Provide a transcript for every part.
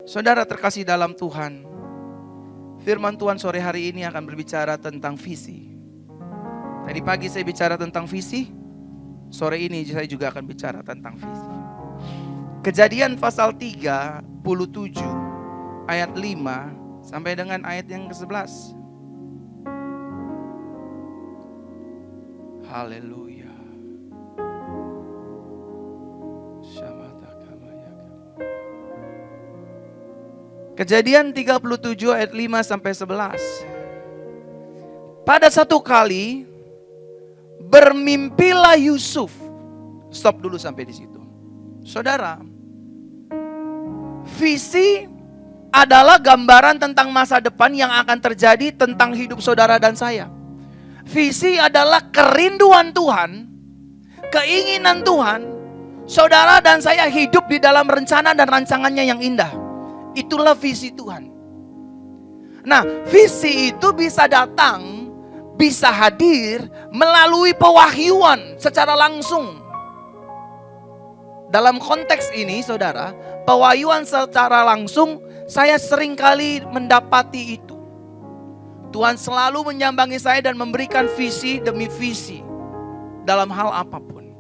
Saudara terkasih dalam Tuhan, firman Tuhan sore hari ini akan berbicara tentang visi. Tadi pagi saya bicara tentang visi, sore ini saya juga akan bicara tentang visi. Kejadian pasal 37 ayat 5 sampai dengan ayat yang ke-11. Haleluya. Kejadian 37 ayat 5 sampai 11. Pada satu kali bermimpilah Yusuf. Stop dulu sampai di situ. Saudara, visi adalah gambaran tentang masa depan yang akan terjadi tentang hidup saudara dan saya. Visi adalah kerinduan Tuhan, keinginan Tuhan, saudara dan saya hidup di dalam rencana dan rancangannya yang indah. Itulah visi Tuhan. Nah, visi itu bisa datang, bisa hadir melalui pewahyuan secara langsung. Dalam konteks ini, saudara, pewahyuan secara langsung saya seringkali mendapati itu. Tuhan selalu menyambangi saya dan memberikan visi demi visi dalam hal apapun.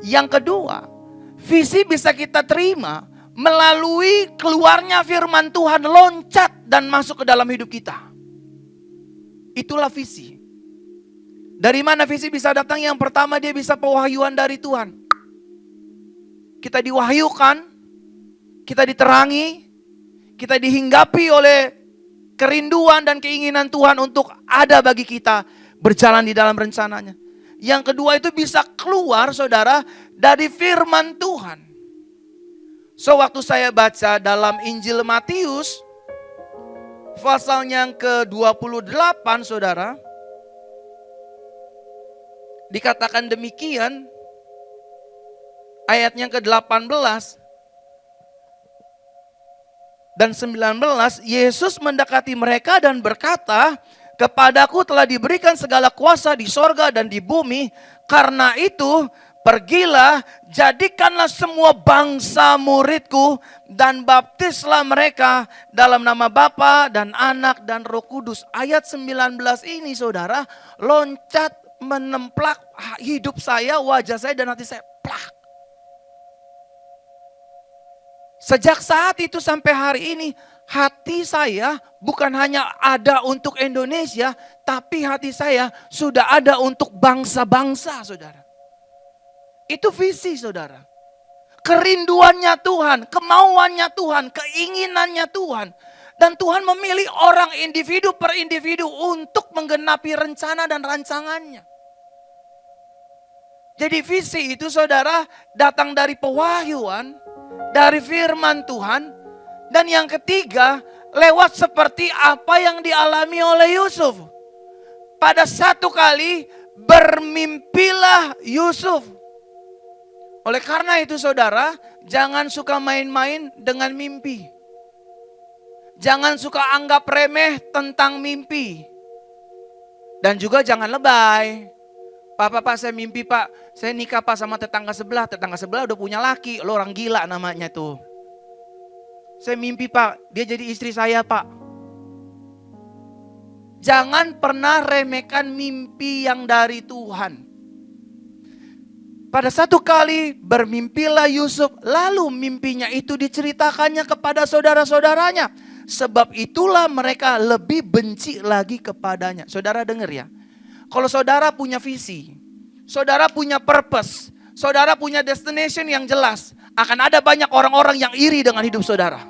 Yang kedua, visi bisa kita terima melalui keluarnya firman Tuhan loncat dan masuk ke dalam hidup kita. Itulah visi. Dari mana visi bisa datang? Yang pertama, dia bisa pewahyuan dari Tuhan. Kita diwahyukan, kita diterangi, kita dihinggapi oleh kerinduan dan keinginan Tuhan untuk ada bagi kita berjalan di dalam rencananya. Yang kedua itu bisa keluar, saudara, dari firman Tuhan. So, waktu saya baca dalam Injil Matius pasal yang ke-28, saudara, dikatakan demikian, ayatnya ke-18 dan 19, Yesus mendekati mereka dan berkata, "Kepadaku telah diberikan segala kuasa di sorga dan di bumi, karena itu pergilah, jadikanlah semua bangsa muridku dan baptislah mereka dalam nama Bapa dan Anak dan Roh Kudus." Ayat 19 ini, saudara, loncat menemplak hidup saya, wajah saya dan hati saya. Plak. Sejak saat itu sampai hari ini, hati saya bukan hanya ada untuk Indonesia, tapi hati saya sudah ada untuk bangsa-bangsa, saudara. Itu visi, saudara. Kerinduannya Tuhan, kemauannya Tuhan, keinginannya Tuhan. Dan Tuhan memilih orang individu per individu untuk menggenapi rencana dan rancangannya. Jadi visi itu, saudara, datang dari pewahyuan, dari firman Tuhan. Dan yang ketiga, lewat seperti apa yang dialami oleh Yusuf. Pada satu kali bermimpilah Yusuf. Oleh karena itu, saudara, jangan suka main-main dengan mimpi. Jangan suka anggap remeh tentang mimpi. Dan juga jangan lebay. Pak, saya mimpi, Pak. Saya nikah, Pak, sama tetangga sebelah. Tetangga sebelah udah punya laki. Lo orang gila namanya tuh. Saya mimpi, Pak, dia jadi istri saya, Pak. Jangan pernah remehkan mimpi yang dari Tuhan. Pada satu kali bermimpilah Yusuf, lalu mimpinya itu diceritakannya kepada saudara-saudaranya. Sebab itulah mereka lebih benci lagi kepadanya. Saudara dengar ya, kalau saudara punya visi, saudara punya purpose, saudara punya destination yang jelas, akan ada banyak orang-orang yang iri dengan hidup saudara.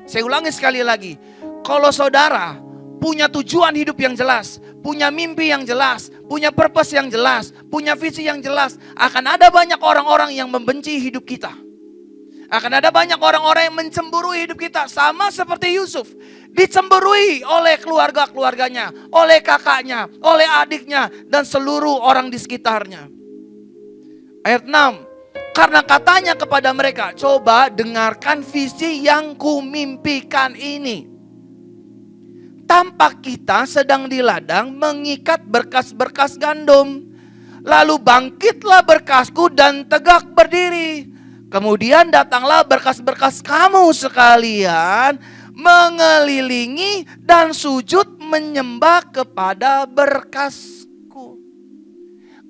Saya ulangi sekali lagi, kalau saudara punya tujuan hidup yang jelas, punya mimpi yang jelas, punya purpose yang jelas, punya visi yang jelas, akan ada banyak orang-orang yang membenci hidup kita. Akan ada banyak orang-orang yang mencemburui hidup kita. Sama seperti Yusuf, dicemburui oleh keluarga-keluarganya, oleh kakaknya, oleh adiknya, dan seluruh orang di sekitarnya. Ayat 6, karena katanya kepada mereka, coba dengarkan visi yang kumimpikan ini. Tampak kita sedang di ladang mengikat berkas-berkas gandum. Lalu bangkitlah berkasku dan tegak berdiri. Kemudian datanglah berkas-berkas kamu sekalian mengelilingi dan sujud menyembah kepada berkasku.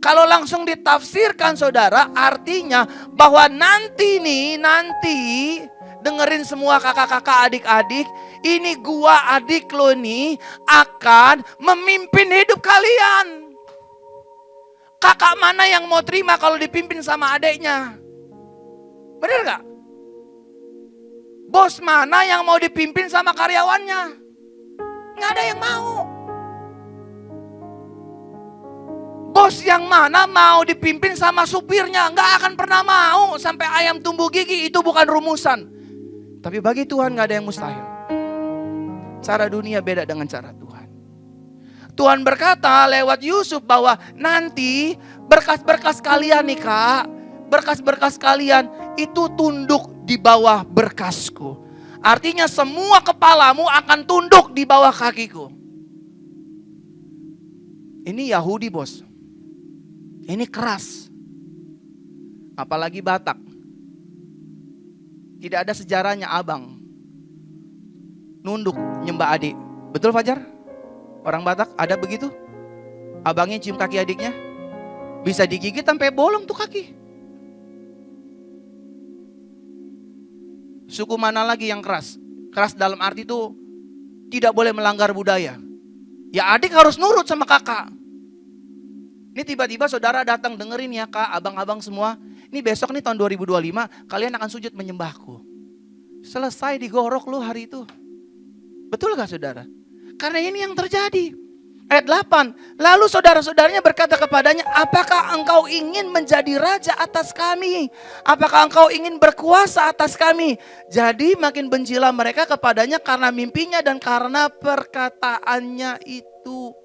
Kalau langsung ditafsirkan saudara, artinya bahwa nanti dengerin semua kakak-kakak, adik-adik, ini gua adik lo nih akan memimpin hidup kalian. Kakak mana yang mau terima kalau dipimpin sama adiknya? Bener gak? Bos mana yang mau dipimpin sama karyawannya? Gak ada yang mau. Bos yang mana mau dipimpin sama supirnya? Gak akan pernah mau. Sampai ayam tumbuh gigi, itu bukan rumusan. Tapi bagi Tuhan gak ada yang mustahil. Cara dunia beda dengan cara Tuhan. Tuhan berkata lewat Yusuf bahwa nanti berkas-berkas kalian nih kak, berkas-berkas kalian itu tunduk di bawah berkasku. Artinya semua kepalamu akan tunduk di bawah kakiku. Ini Yahudi bos. Ini keras. Apalagi Batak. Tidak ada sejarahnya abang nunduk nyembah adik. Betul Fajar? Orang Batak ada begitu? Abangnya cium kaki adiknya. Bisa digigit sampai bolong tuh kaki. Suku mana lagi yang keras? Keras dalam arti itu tidak boleh melanggar budaya. Ya adik harus nurut sama kakak. Ini tiba-tiba saudara datang dengerin ya kak, abang-abang semua. Ini besok nih tahun 2025 kalian akan sujud menyembahku. Selesai digorok lu hari itu. Betul gak saudara? Karena ini yang terjadi. Ayat 8, lalu saudara-saudaranya berkata kepadanya, apakah engkau ingin menjadi raja atas kami? Apakah engkau ingin berkuasa atas kami? Jadi makin bencilah mereka kepadanya karena mimpinya dan karena perkataannya itu.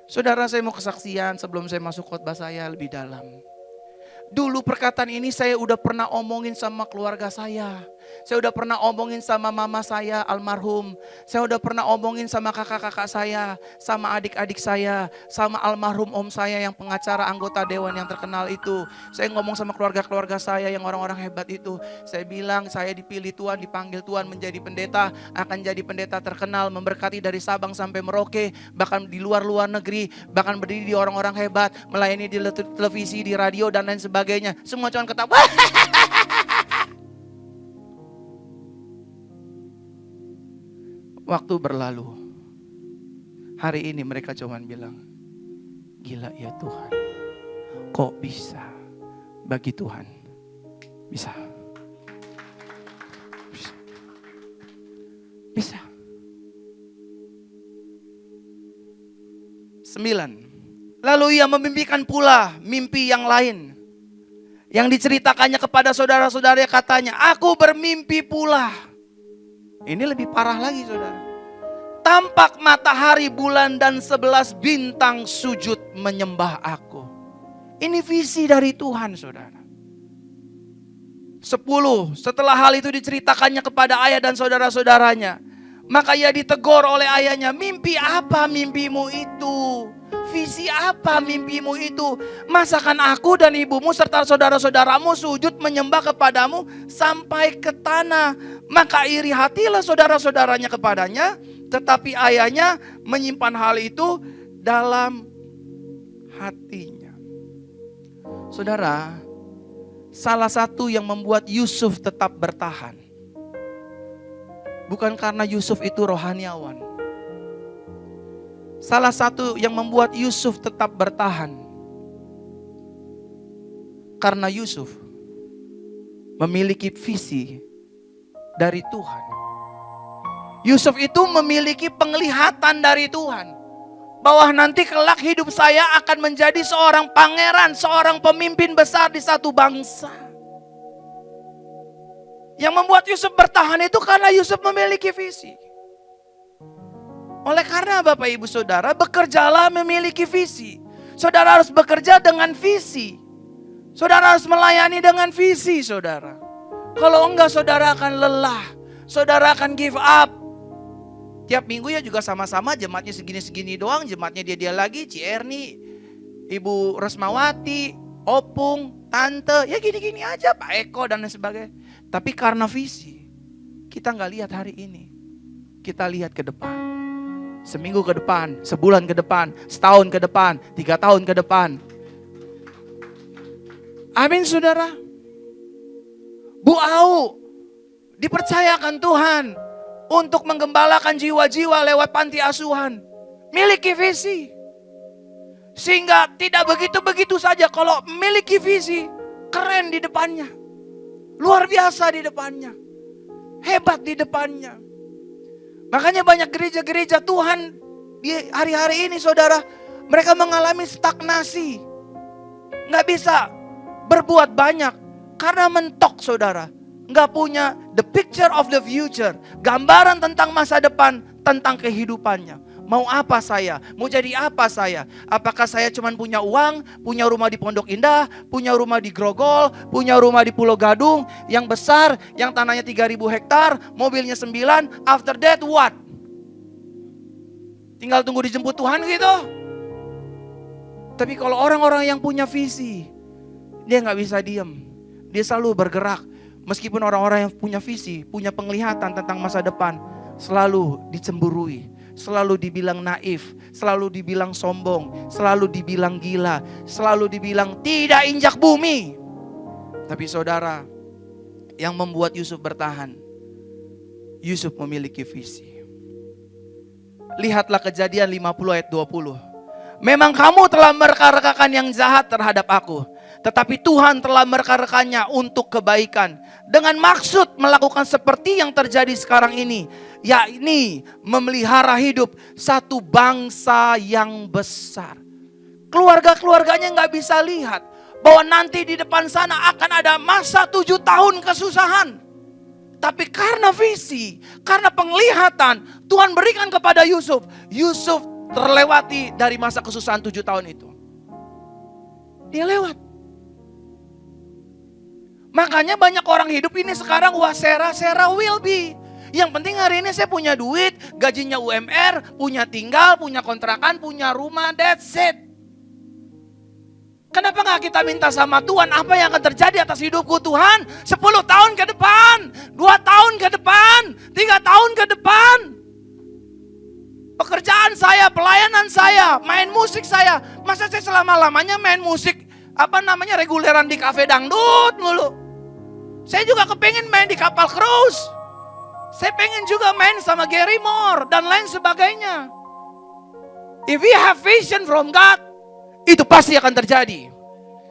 Saudara, saya mau kesaksian sebelum saya masuk khotbah saya lebih dalam. Dulu perkataan ini saya udah pernah omongin sama keluarga saya. Saya udah pernah omongin sama mama saya almarhum. Saya udah pernah omongin sama kakak-kakak saya, sama adik-adik saya, sama almarhum om saya yang pengacara anggota dewan yang terkenal itu. Saya ngomong sama keluarga-keluarga saya yang orang-orang hebat itu. Saya bilang saya dipilih Tuhan, dipanggil Tuhan menjadi pendeta, akan jadi pendeta terkenal, memberkati dari Sabang sampai Merauke, bahkan di luar-luar negeri, bahkan berdiri di orang-orang hebat, melayani di televisi, di radio dan lain sebagainya. Semua cuma ketawa. Waktu berlalu. Hari ini mereka cuma bilang, gila ya Tuhan. Kok bisa? Bagi Tuhan bisa. Bisa. 9. Lalu ia memimpikan pula mimpi yang lain. Yang diceritakannya kepada saudara-saudara, katanya, aku bermimpi pula. Ini lebih parah lagi saudara. Tampak matahari, bulan dan 11 bintang sujud menyembah aku. Ini visi dari Tuhan saudara. 10. Setelah hal itu diceritakannya kepada ayah dan saudara-saudaranya, maka ia ditegur oleh ayahnya, mimpi apa mimpimu itu? Visi apa mimpimu itu? Masakan aku dan ibumu serta saudara-saudaramu sujud menyembah kepadamu sampai ke tanah. Maka iri hatilah saudara-saudaranya kepadanya, tetapi ayahnya menyimpan hal itu dalam hatinya. Saudara, salah satu yang membuat Yusuf tetap bertahan, bukan karena Yusuf itu rohaniawan. Salah satu yang membuat Yusuf tetap bertahan, karena Yusuf memiliki visi dari Tuhan. Yusuf itu memiliki penglihatan dari Tuhan, bahwa nanti kelak hidup saya akan menjadi seorang pangeran, seorang pemimpin besar di satu bangsa. Yang membuat Yusuf bertahan itu karena Yusuf memiliki visi. Oleh karena Bapak Ibu Saudara, bekerjalah memiliki visi. Saudara harus bekerja dengan visi. Saudara harus melayani dengan visi saudara. Kalau enggak saudara akan lelah. Saudara akan give up. Tiap minggu ya juga sama-sama, jemaatnya segini-segini doang. Jemaatnya dia lagi, Ci Erni, Ibu Resmawati, Opung, tante, ya gini-gini aja, Pak Eko dan lain sebagainya. Tapi karena visi, kita nggak lihat hari ini. Kita lihat ke depan. Seminggu ke depan, sebulan ke depan, setahun ke depan, 3 tahun ke depan. Amin saudara. Bu Au dipercayakan Tuhan untuk menggembalakan jiwa-jiwa lewat panti asuhan. Miliki visi. Sehingga tidak begitu-begitu saja, kalau memiliki visi, keren di depannya. Luar biasa di depannya. Hebat di depannya. Makanya banyak gereja-gereja Tuhan di hari-hari ini saudara, mereka mengalami stagnasi. Nggak bisa berbuat banyak karena mentok saudara. Nggak punya the picture of the future. Gambaran tentang masa depan, tentang kehidupannya. Mau apa saya? Mau jadi apa saya? Apakah saya cuma punya uang, punya rumah di Pondok Indah, punya rumah di Grogol, punya rumah di Pulau Gadung, yang besar, yang tanahnya 3.000 hektar, mobilnya 9, after that what? Tinggal tunggu dijemput Tuhan gitu. Tapi kalau orang-orang yang punya visi, dia gak bisa diam. Dia selalu bergerak. Meskipun orang-orang yang punya visi, punya penglihatan tentang masa depan, selalu dicemburui. Selalu dibilang naif, selalu dibilang sombong, selalu dibilang gila, selalu dibilang tidak injak bumi. Tapi saudara, yang membuat Yusuf bertahan, Yusuf memiliki visi. Lihatlah Kejadian 50 ayat 20. Memang kamu telah merekarekakan yang jahat terhadap aku, tetapi Tuhan telah merekarekakannya untuk kebaikan, dengan maksud melakukan seperti yang terjadi sekarang ini, yakni memelihara hidup satu bangsa yang besar. Keluarga-keluarganya gak bisa lihat bahwa nanti di depan sana akan ada masa 7 tahun kesusahan. Tapi karena visi, karena penglihatan Tuhan berikan kepada Yusuf, Yusuf terlewati dari masa kesusahan 7 tahun itu. Dia lewat. Makanya banyak orang hidup ini sekarang Sera will be. Yang penting hari ini saya punya duit, gajinya UMR, punya tinggal, punya kontrakan, punya rumah, that's it. Kenapa gak kita minta sama Tuhan apa yang akan terjadi atas hidupku Tuhan? 10 tahun ke depan, 2 tahun ke depan, 3 tahun ke depan. Pekerjaan saya, pelayanan saya, main musik saya. Masa saya selama-lamanya main musik reguleran di kafe dangdut mulu. Saya juga kepengen main di kapal cruise. Saya pengen juga main sama Gary Moore dan lain sebagainya. If we have vision from God, itu pasti akan terjadi.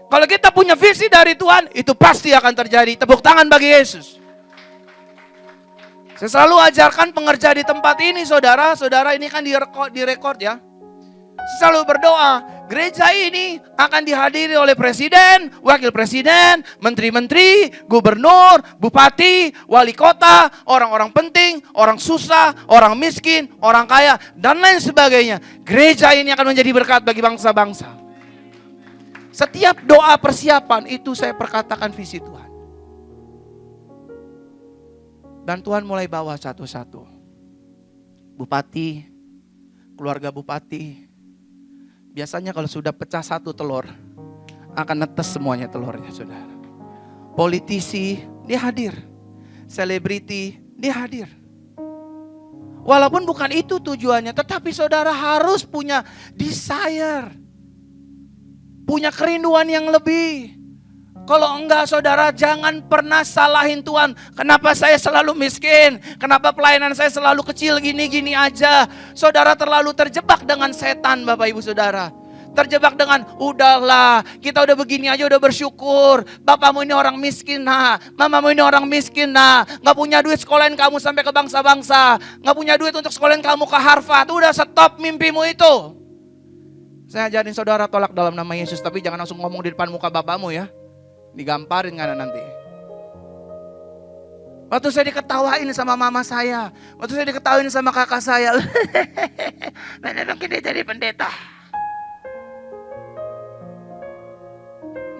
Kalau kita punya visi dari Tuhan, itu pasti akan terjadi. Tepuk tangan bagi Yesus. Saya selalu ajarkan pengerja di tempat ini, saudara-saudara, ini kan direkord ya. Saya selalu berdoa, gereja ini akan dihadiri oleh presiden, wakil presiden, menteri-menteri, gubernur, bupati, wali kota, orang-orang penting, orang susah, orang miskin, orang kaya, dan lain sebagainya. Gereja ini akan menjadi berkat bagi bangsa-bangsa. Setiap doa persiapan itu saya perkatakan visi Tuhan. Dan Tuhan mulai bawa satu-satu. Bupati, keluarga bupati. Biasanya kalau sudah pecah satu telur, akan netes semuanya telurnya, saudara. Politisi, dia hadir. Selebriti, dia hadir. Walaupun bukan itu tujuannya, tetapi saudara harus punya desire. Punya kerinduan yang lebih. Kalau enggak saudara, jangan pernah salahin Tuhan. Kenapa saya selalu miskin? Kenapa pelayanan saya selalu kecil gini-gini aja? Saudara terlalu terjebak dengan setan, Bapak Ibu Saudara. Terjebak dengan udahlah, kita udah begini aja udah bersyukur. Bapakmu ini orang miskin nah, mamamu ini orang miskin nah. Gak punya duit sekolahin kamu sampai ke bangsa-bangsa. Gak punya duit untuk sekolahin kamu ke Harvard. Udah stop mimpimu itu. Saya ajarin saudara tolak dalam nama Yesus. Tapi jangan langsung ngomong di depan muka bapakmu ya. Digamparin karena nanti. Waktu saya diketawain sama mama saya, waktu saya diketawain sama kakak saya, nenek dia jadi pendeta.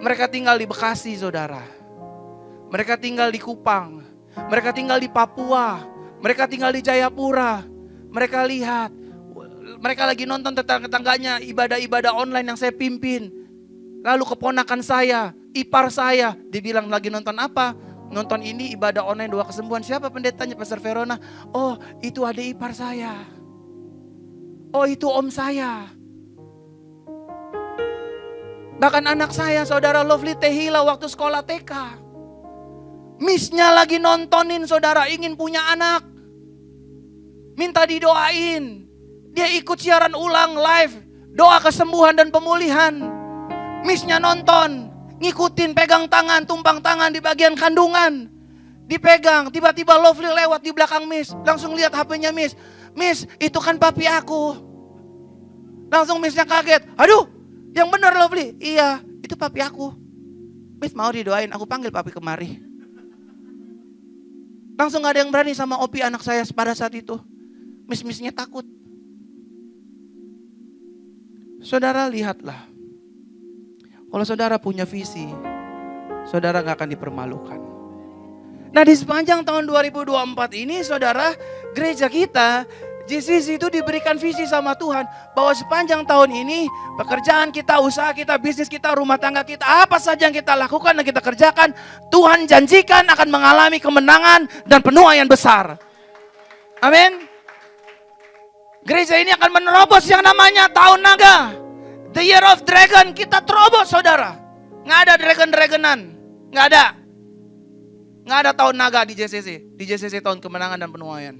Mereka tinggal di Bekasi, saudara. Mereka tinggal di Kupang. Mereka tinggal di Papua. Mereka tinggal di Jayapura. Mereka lihat, mereka lagi nonton tetangga-tetangganya ibadah-ibadah online yang saya pimpin. Lalu keponakan saya ipar saya. Dibilang lagi nonton apa? Nonton ini ibadah online 2 kesembuhan. Siapa pendetanya? Pastor Verona. Oh, itu adik ipar saya. Oh, itu om saya. Bahkan anak saya, saudara Lovely Tehila waktu sekolah TK. Miss-nya lagi nontonin saudara, ingin punya anak. Minta didoain. Dia ikut siaran ulang live. Doa kesembuhan dan pemulihan. Miss-nya nonton. Ngikutin, pegang tangan, tumpang tangan di bagian kandungan. Dipegang, tiba-tiba Lovely lewat di belakang Miss. Langsung lihat HP-nya Miss. Miss, itu kan papi aku. Langsung Miss-nya kaget. Aduh, yang benar Lovely. Iya, itu papi aku. Miss mau didoain, aku panggil papi kemari. Langsung gak ada yang berani sama Opi anak saya pada saat itu. Miss-missnya takut. Saudara lihatlah. Kalau saudara punya visi, saudara gak akan dipermalukan. Nah di sepanjang tahun 2024 ini saudara, gereja kita, JCC itu diberikan visi sama Tuhan. Bahwa sepanjang tahun ini, pekerjaan kita, usaha kita, bisnis kita, rumah tangga kita, apa saja yang kita lakukan dan kita kerjakan, Tuhan janjikan akan mengalami kemenangan dan penuaian besar. Amin. Gereja ini akan menerobos yang namanya tahun naga. The Year of Dragon, kita terobos saudara. Nggak ada dragon-dragonan. Nggak ada. Nggak ada tahun naga di JCC. Di JCC tahun kemenangan dan penuaian.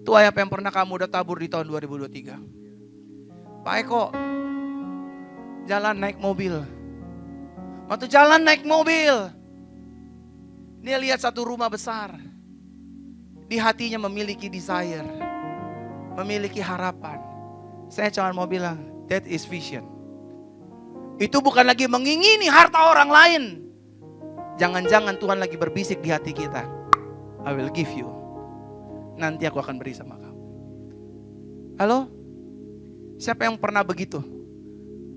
Itu apa yang pernah kamu udah tabur di tahun 2023. Pak Eko, jalan naik mobil. Waktu jalan naik mobil, dia lihat satu rumah besar. Di hatinya memiliki desire. Memiliki harapan. Saya cuma mau bilang, that is vision. Itu bukan lagi mengingini harta orang lain. Jangan-jangan Tuhan lagi berbisik di hati kita. I will give you. Nanti aku akan beri sama kamu. Halo? Siapa yang pernah begitu?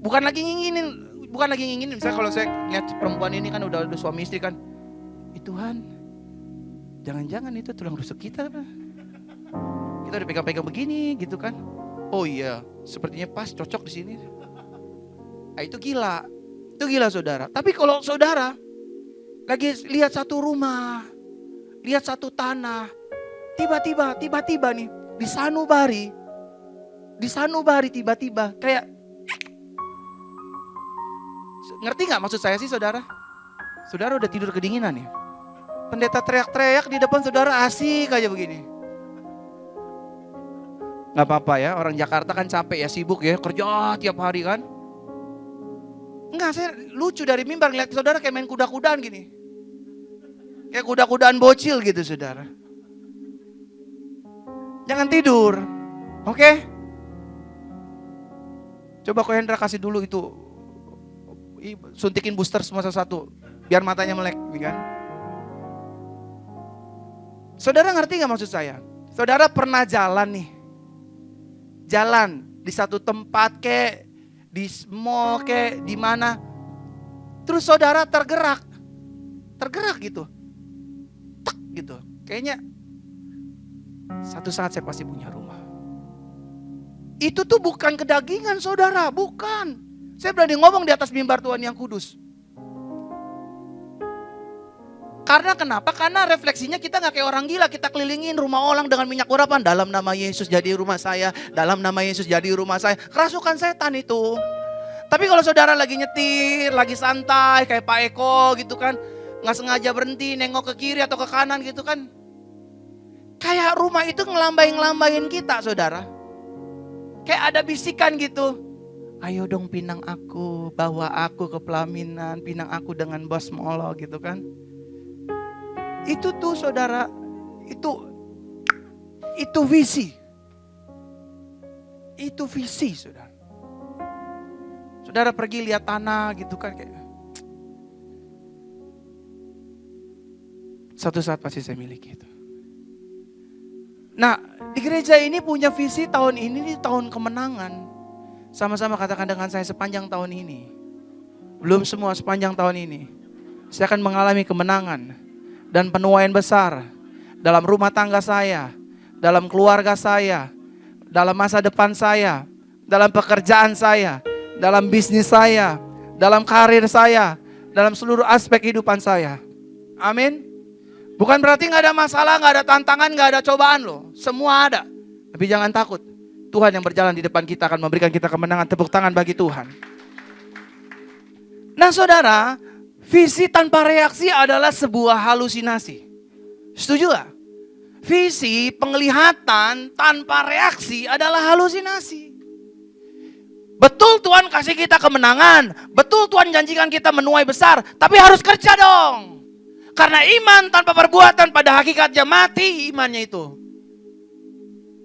Bukan lagi nginginin. Misalnya kalau saya lihat perempuan ini kan udah suami istri kan. Tuhan, jangan-jangan itu tulang rusuk kita. Kita udah pegang-pegang begini gitu kan. Oh iya, sepertinya pas, cocok di sini. Nah, itu gila saudara. Tapi kalau saudara lagi lihat satu rumah, lihat satu tanah, tiba-tiba nih di Sanubari tiba-tiba kayak, ngerti nggak maksud saya sih saudara? Saudara udah tidur kedinginan ya. Pendeta teriak-teriak di depan saudara, asik aja begini. Gak apa-apa ya, orang Jakarta kan capek ya, sibuk ya, kerja tiap hari kan. Enggak, saya lucu dari mimbar ngeliat saudara kayak main kuda-kudaan gini. Kayak kuda-kudaan bocil gitu saudara. Jangan tidur, oke? Coba Ko Hendra kasih dulu itu, suntikin booster semua satu-satu, biar matanya melek, kan? Saudara ngerti gak maksud saya? Saudara pernah jalan nih. Jalan di satu tempat kek, di mall kek, di mana. Terus saudara tergerak gitu. Tek gitu. Kayaknya satu saat saya pasti punya rumah. Itu tuh bukan kedagingan saudara, bukan. Saya berani ngomong di atas mimbar Tuhan yang kudus. Karena kenapa? Karena refleksinya kita gak kayak orang gila. Kita kelilingin rumah orang dengan minyak urapan. Dalam nama Yesus jadi rumah saya. Dalam nama Yesus jadi rumah saya. Kerasukan setan itu. Tapi kalau saudara lagi nyetir, lagi santai kayak Pak Eko gitu kan. Gak sengaja berhenti nengok ke kiri atau ke kanan gitu kan. Kayak rumah itu ngelambain kita saudara. Kayak ada bisikan gitu. Ayo dong pinang aku, bawa aku ke pelaminan. Pinang aku dengan bos molo gitu kan. Itu tuh saudara, itu visi. Itu visi saudara. Saudara pergi lihat tanah gitu kan kayak. Satu saat pasti saya miliki itu. Nah di gereja ini punya visi tahun ini tahun kemenangan. Sama-sama katakan dengan saya sepanjang tahun ini. Belum semua sepanjang tahun ini. Saya akan mengalami kemenangan dan penuaian besar dalam rumah tangga saya, dalam keluarga saya, dalam masa depan saya, dalam pekerjaan saya, dalam bisnis saya, dalam karir saya, dalam seluruh aspek kehidupan saya. Amin. Bukan berarti nggak ada masalah, nggak ada tantangan, nggak ada cobaan loh. Semua ada. Tapi jangan takut. Tuhan yang berjalan di depan kita akan memberikan kita kemenangan. Tepuk tangan bagi Tuhan. Nah saudara, visi tanpa reaksi adalah sebuah halusinasi. Setuju gak? Visi, penglihatan tanpa reaksi adalah halusinasi. Betul Tuhan kasih kita kemenangan. Betul Tuhan janjikan kita menuai besar. Tapi harus kerja dong. Karena iman tanpa perbuatan pada hakikatnya mati imannya itu.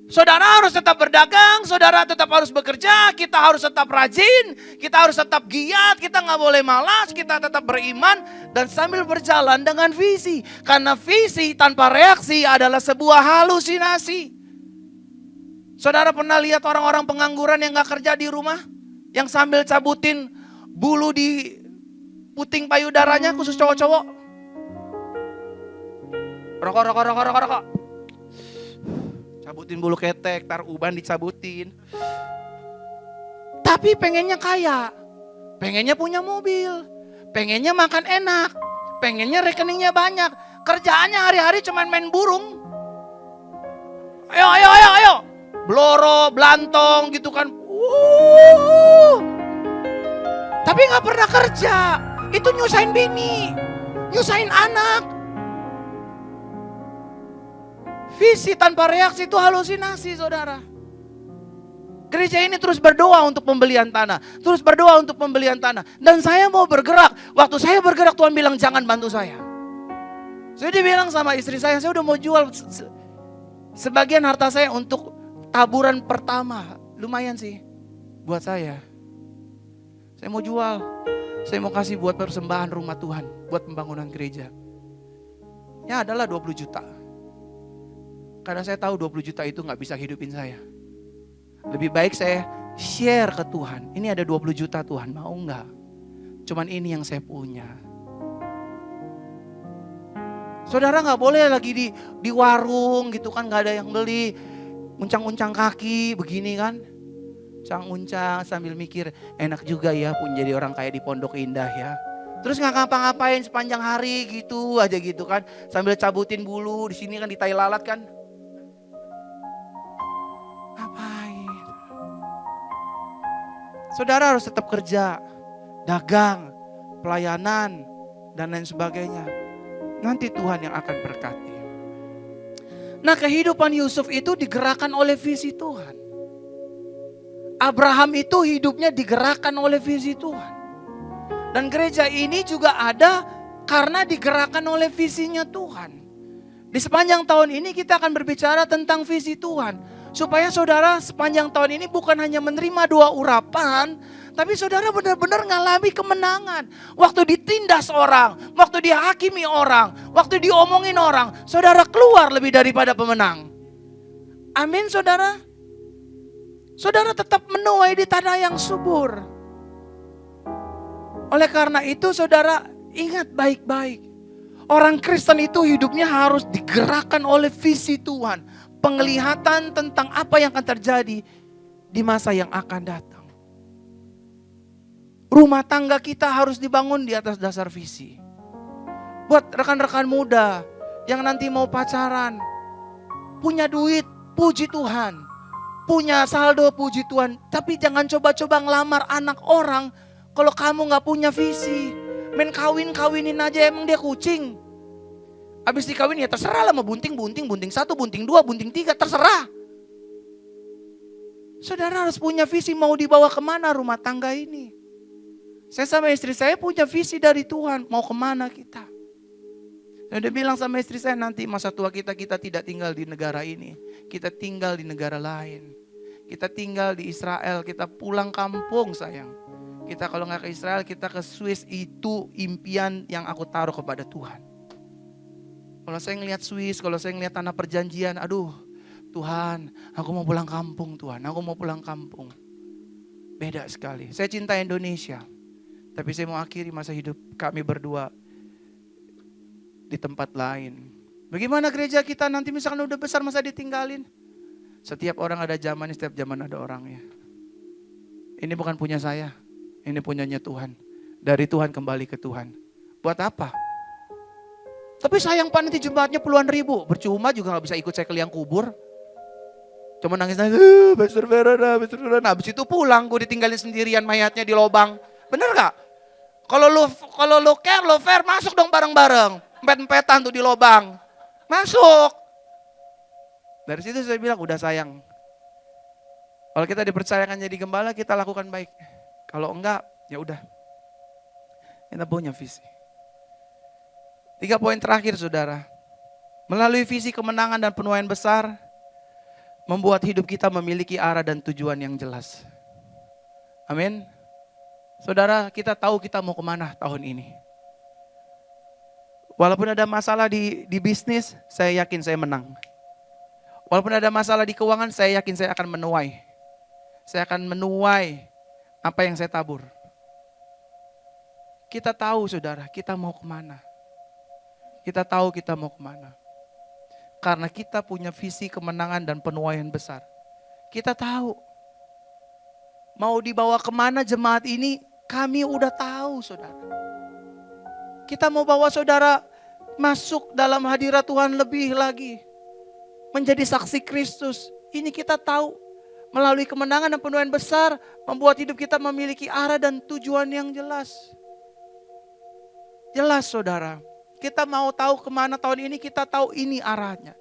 Saudara harus tetap berdagang, saudara tetap harus bekerja, kita harus tetap rajin, kita harus tetap giat, kita nggak boleh malas, kita tetap beriman dan sambil berjalan dengan visi. Karena visi tanpa reaksi adalah sebuah halusinasi. Saudara pernah lihat orang-orang pengangguran yang nggak kerja di rumah, yang sambil cabutin bulu di puting payudaranya, khusus cowok-cowok. Rokok. Cabutin bulu ketek, tar uban dicabutin. Tapi pengennya kaya, pengennya punya mobil, pengennya makan enak, pengennya rekeningnya banyak. Kerjaannya hari-hari cuman main burung. Ayo. Bloro, belantong gitu kan. Tapi gak pernah kerja. Itu nyusahin bini, nyusahin anak. Visi tanpa reaksi itu halusinasi saudara. Gereja ini terus berdoa untuk pembelian tanah. Terus berdoa untuk pembelian tanah. Dan saya mau bergerak. Waktu saya bergerak Tuhan bilang jangan bantu saya. Saya dibilang sama istri saya udah mau jual sebagian harta saya untuk taburan pertama. Lumayan sih buat saya. Saya mau jual. Saya mau kasih buat persembahan rumah Tuhan. Buat pembangunan gereja. Ya adalah 20 juta. Karena saya tahu 20 juta itu gak bisa hidupin saya. Lebih baik saya share ke Tuhan. Ini ada 20 juta Tuhan, mau gak? Cuman ini yang saya punya. Saudara gak boleh lagi di warung gitu kan, gak ada yang beli. Uncang-uncang kaki begini kan. Uncang-uncang sambil mikir, enak juga ya pun jadi orang kaya di Pondok Indah ya. Terus gak ngapa-ngapain sepanjang hari gitu aja gitu kan. Sambil cabutin bulu, di sini kan di tai lalat kan. Ngapain? Saudara harus tetap kerja, dagang, pelayanan, dan lain sebagainya. Nanti Tuhan yang akan berkati. Nah kehidupan Yusuf itu digerakkan oleh visi Tuhan. Abraham itu hidupnya digerakkan oleh visi Tuhan. Dan gereja ini juga ada karena digerakkan oleh visinya Tuhan. Di sepanjang tahun ini kita akan berbicara tentang visi Tuhan. Supaya saudara sepanjang tahun ini bukan hanya menerima doa urapan, tapi saudara benar-benar ngalami kemenangan. Waktu ditindas orang, waktu dihakimi orang, waktu diomongin orang, saudara keluar lebih daripada pemenang. Amin saudara. Saudara tetap menuai di tanah yang subur. Oleh karena itu saudara ingat baik-baik. Orang Kristen itu hidupnya harus digerakkan oleh visi Tuhan. Penglihatan tentang apa yang akan terjadi di masa yang akan datang. Rumah tangga kita harus dibangun di atas dasar visi. Buat rekan-rekan muda yang nanti mau pacaran, punya duit, puji Tuhan. Punya saldo, puji Tuhan. Tapi jangan coba-coba ngelamar anak orang kalau kamu gak punya visi. Main kawin-kawinin aja, emang dia kucing. Habis dikawin ya terserah lah mau bunting 1, bunting 2, bunting 3, terserah. Saudara harus punya visi mau dibawa kemana rumah tangga ini. Saya sama istri saya punya visi dari Tuhan, mau kemana kita. Saya udah bilang sama istri saya nanti masa tua kita tidak tinggal di negara ini. Kita tinggal di negara lain. Kita tinggal di Israel, kita pulang kampung sayang. Kita kalau gak ke Israel kita ke Swiss, itu impian yang aku taruh kepada Tuhan. Kalau saya ngelihat Swiss, kalau saya ngelihat tanah perjanjian, aduh Tuhan, aku mau pulang kampung Tuhan, aku mau pulang kampung. Beda sekali. Saya cinta Indonesia, tapi saya mau akhiri masa hidup kami berdua di tempat lain. Bagaimana gereja kita nanti misalkan udah besar masa ditinggalin? Setiap orang ada zamannya, setiap zaman ada orangnya. Ini bukan punya saya, ini punyanya Tuhan. Dari Tuhan kembali ke Tuhan. Buat apa? Tapi sayang Pak, nanti jumlahnya puluhan ribu. Percuma juga gak bisa ikut saya ke liang kubur. Cuma nangis-nangis, Pastor Vera. Nah, habis itu pulang, gue ditinggalin sendirian mayatnya di lobang. Bener gak? Kalau lu care, lu fair, masuk dong bareng-bareng. Empet-empetan tuh di lobang. Masuk. Dari situ saya bilang, udah sayang. Kalau kita dipercayakan jadi gembala, kita lakukan baik. Kalau enggak, ya udah. Kita punya visi. 3 poin terakhir saudara. Melalui visi kemenangan dan penuaian besar, membuat hidup kita memiliki arah dan tujuan yang jelas. Amin. Saudara, kita tahu kita mau kemana tahun ini. Walaupun ada masalah di bisnis, saya yakin saya menang. Walaupun ada masalah di keuangan, saya yakin saya akan menuai. Saya akan menuai apa yang saya tabur. Kita tahu saudara, kita mau kemana. Kita tahu kita mau kemana. Karena kita punya visi kemenangan dan penuaian besar. Kita tahu. Mau dibawa kemana jemaat ini, kami udah tahu saudara. Kita mau bawa saudara masuk dalam hadirat Tuhan lebih lagi. Menjadi saksi Kristus. Ini kita tahu. Melalui kemenangan dan penuaian besar, membuat hidup kita memiliki arah dan tujuan yang jelas. Jelas saudara. Kita mau tahu kemana tahun ini, kita tahu ini arahnya.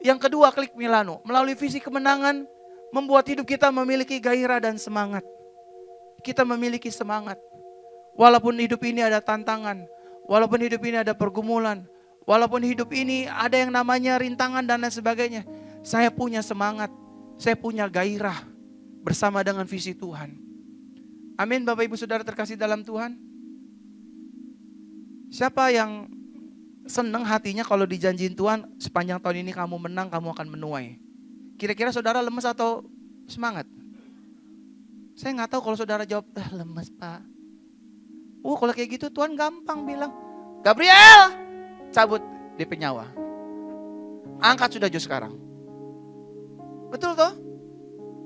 Yang kedua, klik Milano. Melalui visi kemenangan, membuat hidup kita memiliki gairah dan semangat. Kita memiliki semangat. Walaupun hidup ini ada tantangan, walaupun hidup ini ada pergumulan, walaupun hidup ini ada yang namanya rintangan dan lain sebagainya. Saya punya semangat, saya punya gairah bersama dengan visi Tuhan. Amin Bapak Ibu Saudara terkasih dalam Tuhan. Siapa yang senang hatinya kalau dijanjiin Tuhan, sepanjang tahun ini kamu menang, kamu akan menuai. Kira-kira saudara lemes atau semangat? Saya gak tahu kalau saudara jawab, lemes Pak. Kalau kayak gitu Tuhan gampang bilang, Gabriel, cabut DP nyawa. Angkat sudah sekarang. Betul toh?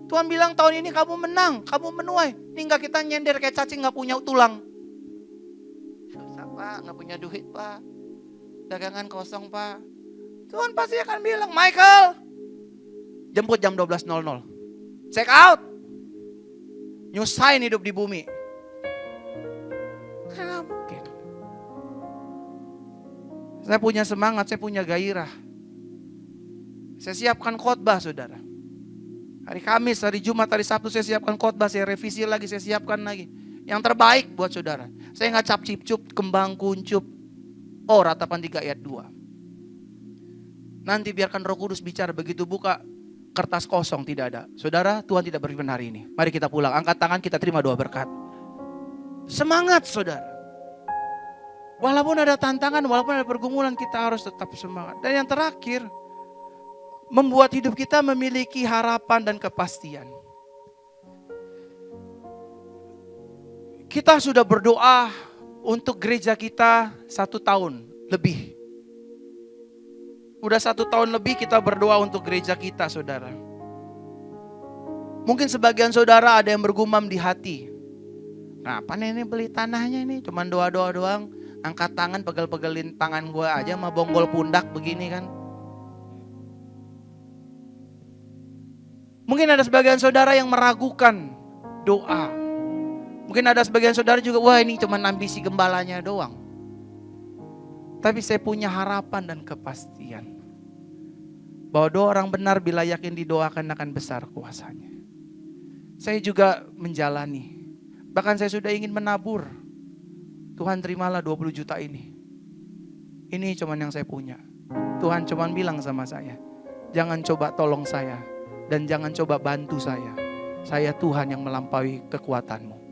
Tuhan bilang tahun ini kamu menang, kamu menuai. Ini gak kita nyender kayak cacing gak punya tulang. Susah Pak, gak punya duit Pak. Dagangan kosong Pak. Tuhan pasti akan bilang, Michael, jemput jam 12.00. Check out. Nyusahin hidup di bumi. Karena mungkin. Saya punya semangat, saya punya gairah. Saya siapkan khotbah saudara. Hari Kamis, hari Jumat, hari Sabtu saya siapkan khotbah, saya revisi lagi, saya siapkan lagi. Yang terbaik buat saudara. Saya gak cap-cip-cup, kembang kuncup. Ratapan 3 ayat 2. Nanti biarkan Roh Kudus bicara, begitu buka kertas kosong tidak ada. Saudara, Tuhan tidak berfirman hari ini. Mari kita pulang, angkat tangan, kita terima doa berkat. Semangat saudara. Walaupun ada tantangan, walaupun ada pergumulan, kita harus tetap semangat. Dan yang terakhir, membuat hidup kita memiliki harapan dan kepastian. Kita sudah berdoa untuk gereja kita 1 tahun lebih. Udah 1 tahun lebih kita berdoa untuk gereja kita saudara. Mungkin sebagian saudara ada yang bergumam di hati. Kenapa nih beli tanahnya ini? Cuman doa-doa doang. Angkat tangan, pegel-pegelin tangan gue aja sama bonggol pundak begini kan. Mungkin ada sebagian saudara yang meragukan doa. Mungkin ada sebagian saudara juga, wah ini cuma ambisi gembalanya doang. Tapi saya punya harapan dan kepastian. Bahwa doa orang benar bila yakin didoakan akan besar kuasanya. Saya juga menjalani. Bahkan saya sudah ingin menabur. Tuhan terimalah 20 juta ini. Ini cuma yang saya punya. Tuhan cuma bilang sama saya, jangan coba tolong saya. Dan jangan coba bantu saya. Saya Tuhan yang melampaui kekuatanmu.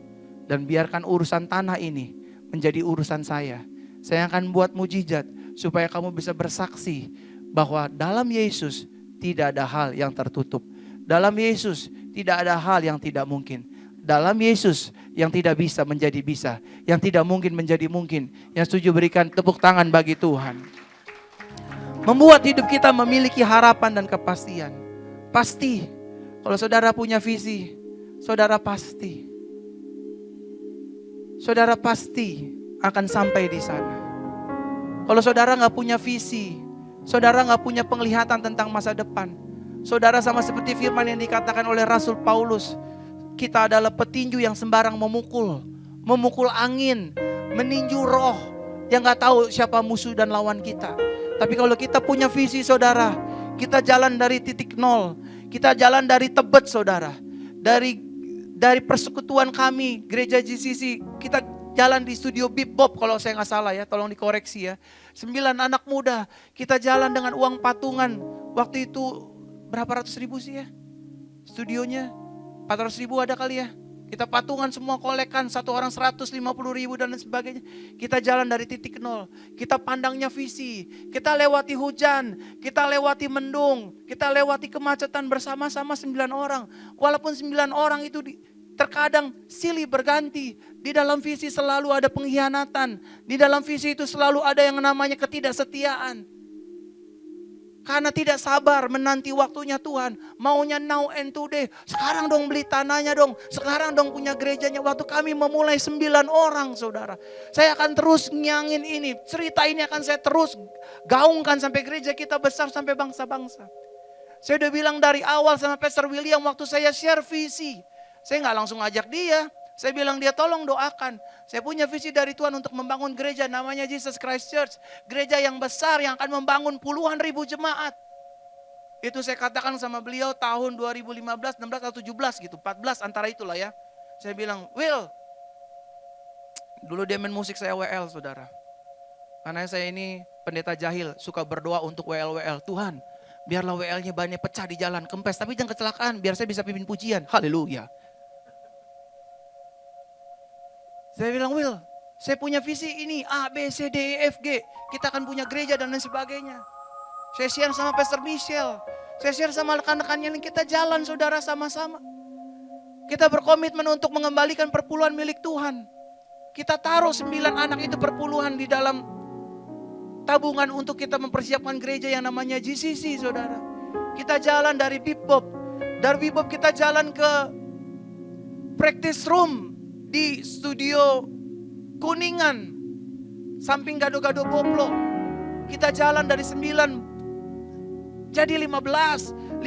Dan biarkan urusan tanah ini menjadi urusan saya. Saya akan buat mujizat supaya kamu bisa bersaksi bahwa dalam Yesus tidak ada hal yang tertutup. Dalam Yesus tidak ada hal yang tidak mungkin. Dalam Yesus yang tidak bisa menjadi bisa. Yang tidak mungkin menjadi mungkin. Yang setuju berikan tepuk tangan bagi Tuhan. Membuat hidup kita memiliki harapan dan kepastian. Pasti. Kalau saudara punya visi, saudara pasti. Saudara pasti akan sampai di sana. Kalau saudara nggak punya visi, saudara nggak punya penglihatan tentang masa depan, saudara sama seperti firman yang dikatakan oleh Rasul Paulus, kita adalah petinju yang sembarang memukul angin, meninju roh, yang nggak tahu siapa musuh dan lawan kita. Tapi kalau kita punya visi saudara, kita jalan dari titik nol, kita jalan dari Tebet saudara, dari persekutuan kami, gereja GCC, kita jalan di studio Bip Bob kalau saya nggak salah ya, tolong dikoreksi ya. 9 anak muda, kita jalan dengan uang patungan. Waktu itu berapa ratus ribu sih ya? Studionya 400 ribu ada kali ya. Kita patungan semua, kolekan, satu orang 150 ribu dan lain sebagainya. Kita jalan dari titik nol, kita pandangnya visi, kita lewati hujan, kita lewati mendung, kita lewati kemacetan bersama-sama 9 orang. Walaupun 9 orang itu terkadang silih berganti, di dalam visi selalu ada pengkhianatan, di dalam visi itu selalu ada yang namanya ketidaksetiaan. Karena tidak sabar menanti waktunya Tuhan. Maunya now and today. Sekarang dong beli tanahnya dong. Sekarang dong punya gerejanya. Waktu kami memulai 9 orang saudara. Saya akan terus nyangin ini. Cerita ini akan saya terus gaungkan sampai gereja kita besar sampai bangsa-bangsa. Saya udah bilang dari awal sama Pastor William waktu saya share visi. Saya gak langsung ajak dia. Saya bilang dia tolong doakan. Saya punya visi dari Tuhan untuk membangun gereja namanya Jesus Christ Church. Gereja yang besar yang akan membangun puluhan ribu jemaat. Itu saya katakan sama beliau tahun 2015, 16 atau 17 gitu. 14 antara itulah ya. Saya bilang, Will. Dulu dia main musik saya WL saudara. Karena saya ini pendeta jahil. Suka berdoa untuk WL. Tuhan biarlah WL-nya banyak pecah di jalan. Kempes tapi jangan kecelakaan. Biar saya bisa pimpin pujian. Haleluya. Saya bilang, Will, saya punya visi ini, A, B, C, D, E, F, G. Kita akan punya gereja dan lain sebagainya. Saya share sama Pastor Michelle. Saya share sama rekan-rekannya yang kita jalan saudara sama-sama. Kita berkomitmen untuk mengembalikan perpuluhan milik Tuhan. Kita taruh 9 anak itu perpuluhan di dalam tabungan untuk kita mempersiapkan gereja yang namanya GCC saudara. Kita jalan dari Bip Bob. Dari Bip Bob kita jalan ke practice room. Di studio Kuningan, samping Gado-Gado Boplo. Kita jalan dari 9 jadi 15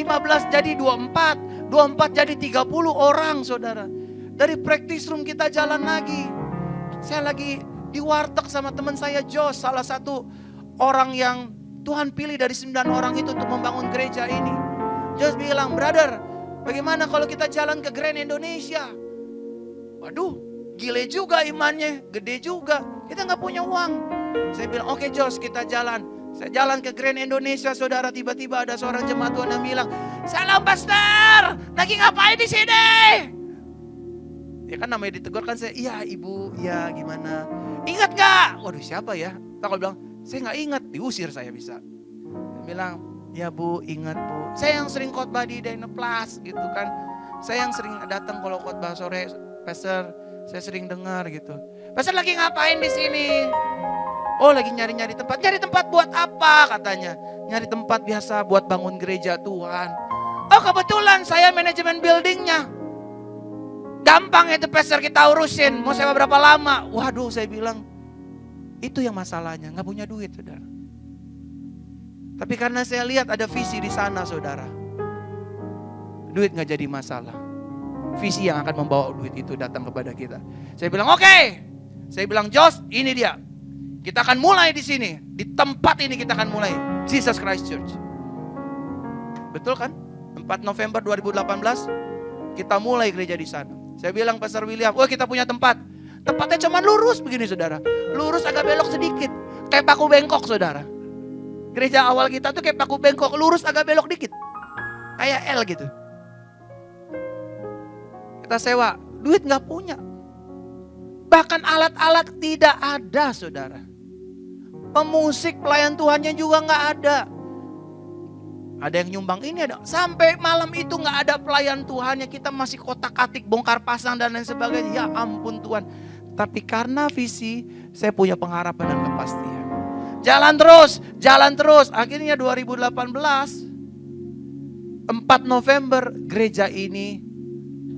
jadi 24 jadi 30 orang saudara. Dari practice room kita jalan lagi. Saya lagi di warteg sama teman saya Jos, salah satu orang yang Tuhan pilih dari 9 orang itu untuk membangun gereja ini. Jos bilang, brother, bagaimana kalau kita jalan ke Grand Indonesia? Waduh, gile juga imannya, gede juga. Kita gak punya uang. Saya bilang, oke Jos, kita jalan. Saya jalan ke Grand Indonesia, saudara. Tiba-tiba ada seorang jemaat Tuhan yang bilang, salam pastor, lagi ngapain di sini? Ya kan namanya ditegur kan saya, iya ibu, iya gimana? Ingat gak? Waduh siapa ya? Aku bilang, saya gak ingat, diusir saya bisa. Saya bilang, ya bu, ingat bu. Saya yang sering khotbah di Dynaplas gitu kan. Saya yang sering datang kalau khotbah sore. Pastor, saya sering dengar gitu. Pastor lagi ngapain di sini? Oh, lagi nyari-nyari tempat. Nyari tempat buat apa katanya? Nyari tempat biasa buat bangun gereja Tuhan. Oh, kebetulan saya manajemen buildingnya. Gampang itu pastor kita urusin. Mau sewa berapa lama? Waduh, saya bilang itu yang masalahnya, nggak punya duit, saudara. Tapi karena saya lihat ada visi di sana, saudara. Duit nggak jadi masalah. Visi yang akan membawa duit itu datang kepada kita. Saya bilang oke. Saya bilang Jos, ini dia. Kita akan mulai di sini, di tempat ini kita akan mulai Jesus Christ Church. Betul kan? 4 November 2018 kita mulai gereja di sana. Saya bilang Pastor William, oh kita punya tempat. Tempatnya cuma lurus begini saudara. Lurus agak belok sedikit. Kayak paku bengkok saudara. Gereja awal kita tuh kayak paku bengkok, lurus agak belok dikit. Kayak L gitu. Kita sewa, duit gak punya. Bahkan alat-alat tidak ada saudara. Pemusik pelayan Tuhannya juga gak ada. Ada yang nyumbang ini ada. Sampai malam itu gak ada pelayan Tuhannya. Kita masih kotak-katik, bongkar pasang dan lain sebagainya. Ya ampun Tuhan. Tapi karena visi, saya punya pengharapan dan kepastian. Jalan terus. Akhirnya 2018, 4 November gereja ini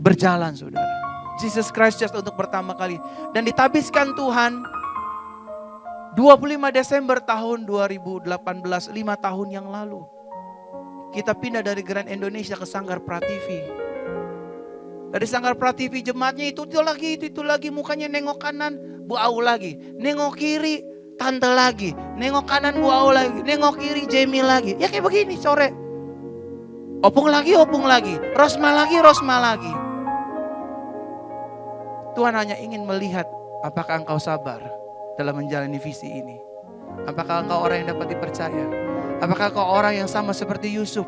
berjalan saudara. Jesus Christ Church untuk pertama kali. Dan ditabiskan Tuhan 25 Desember tahun 2018, 5 tahun yang lalu. Kita pindah dari Grand Indonesia ke Sanggar Prativi. Dari Sanggar Prativi jemaatnya itu lagi, mukanya nengok kanan, Bu Au lagi. Nengok kiri, Tante lagi. Nengok kanan, Bu Au lagi. Nengok kiri, Jamie lagi. Ya kayak begini sore. Opung lagi. Rosma lagi. Tuhan hanya ingin melihat apakah engkau sabar dalam menjalani visi ini. Apakah engkau orang yang dapat dipercaya? Apakah engkau orang yang sama seperti Yusuf?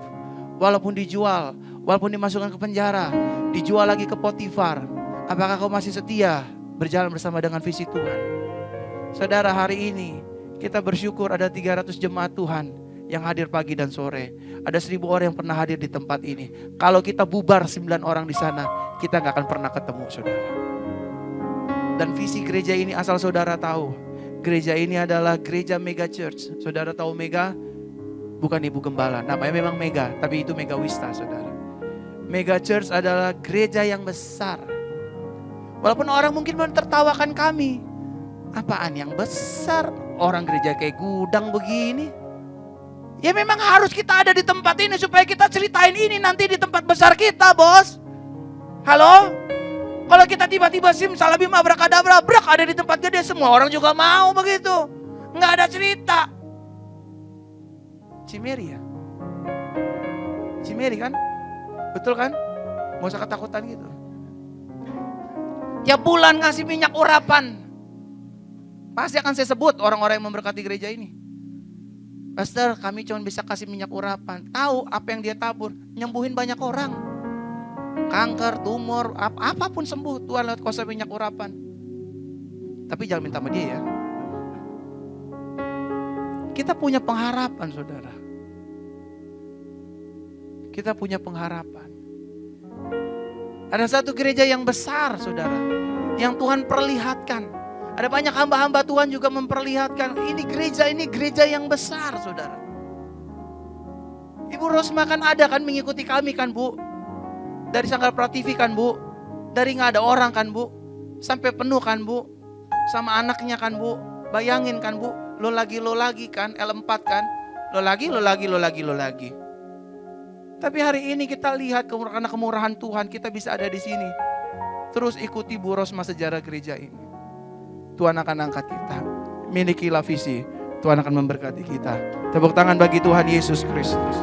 Walaupun dijual, walaupun dimasukkan ke penjara, dijual lagi ke Potifar. Apakah kau masih setia berjalan bersama dengan visi Tuhan? Saudara, hari ini kita bersyukur ada 300 jemaat Tuhan yang hadir pagi dan sore. Ada 1000 orang yang pernah hadir di tempat ini. Kalau kita bubar 9 orang di sana, kita gak akan pernah ketemu, saudara. Dan visi gereja ini asal saudara tahu, gereja ini adalah gereja mega church. Saudara tahu mega? Bukan ibu gembala, namanya memang mega, tapi itu mega wista, saudara. Mega church adalah gereja yang besar. Walaupun orang mungkin menertawakan kami. Apaan yang besar? Orang gereja kayak gudang begini. Ya memang harus kita ada di tempat ini supaya kita ceritain ini nanti di tempat besar kita, bos. Halo? Kalau kita tiba-tiba simsalabim abrakadabra, brak ada di tempat gede, semua orang juga mau begitu. Nggak ada cerita. Cimeri ya? Cimeri kan? Betul kan? Nggak usah ketakutan gitu. Tiap bulan ngasih minyak urapan. Pasti akan saya sebut orang-orang yang memberkati gereja ini. Pastor, kami cuma bisa kasih minyak urapan. Tahu apa yang dia tabur? Nyembuhin banyak orang. Kanker, tumor, apapun sembuh Tuhan lewat kuasa minyak urapan. Tapi jangan minta sama dia ya. Kita punya pengharapan, saudara. Kita punya pengharapan. Ada satu gereja yang besar, saudara, yang Tuhan perlihatkan. Ada banyak hamba-hamba Tuhan juga memperlihatkan ini gereja yang besar, saudara. Ibu Rosma kan ada kan mengikuti kami kan, Bu? Dari Sanggar Prativi kan, Bu? Dari nggak ada orang kan, Bu? Sampai penuh kan, Bu? Sama anaknya kan, Bu? Bayangin kan, Bu? Lo lagi kan, L4 kan? Lo lagi. Tapi hari ini kita lihat karena kemurahan Tuhan kita bisa ada di sini. Terus ikuti Bu Rosma sejarah gereja ini. Tuhan akan angkat kita. Milikilah visi, Tuhan akan memberkati kita. Tepuk tangan bagi Tuhan Yesus Kristus.